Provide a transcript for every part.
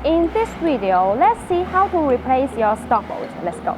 In this video, let's see how to replace your stock bolt. Let's go.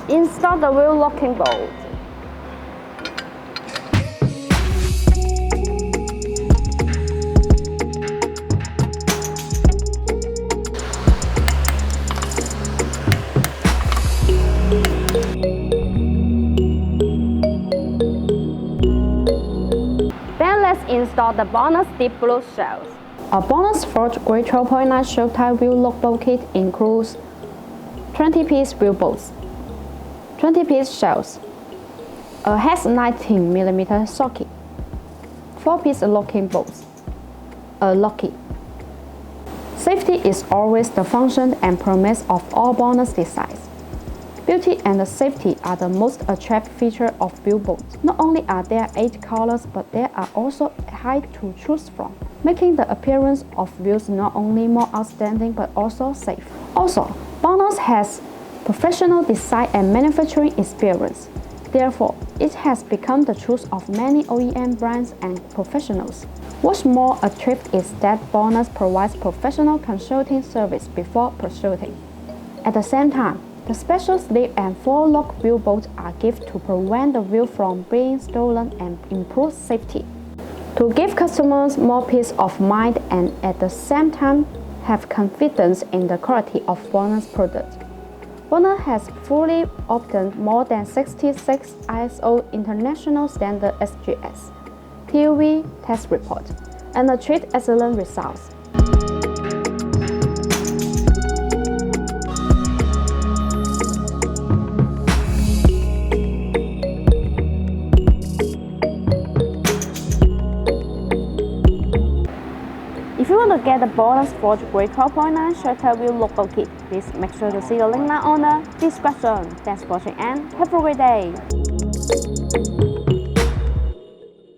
Install the wheel locking bolt. Then let's install the BONOSS deep blue shells. A BONOSS Forge Grade 12.9 shell type wheel lock bolt kit includes 20-piece wheel bolts, 20-piece shells, a hex 19mm socket, 4-piece locking bolts, a lock key. Safety is always the function and promise of all BONOSS designs. Beauty and safety are the most attractive feature of wheel bolts. Not only are there 8 colors, but there are also height to choose from, making the appearance of wheels not only more outstanding but also safe. Also, BONOSS has professional design and manufacturing experience. Therefore, it has become the choice of many OEM brands and professionals. What's more attractive is that BONOSS provides professional consulting service before pursuing. At the same time, the special slip and 4-lock wheel bolts are given to prevent the wheel from being stolen and improve safety. To give customers more peace of mind and at the same time have confidence in the quality of BONOSS products, BONOSS has fully obtained more than 66 ISO International Standard SGS TUV test reports and achieved excellent results. If you want to get the BONOSS Forge Grade 12.9 Shutter Wheel Lock Bolt Kit, please make sure to see the link down on the description. Thanks for watching and have a great day!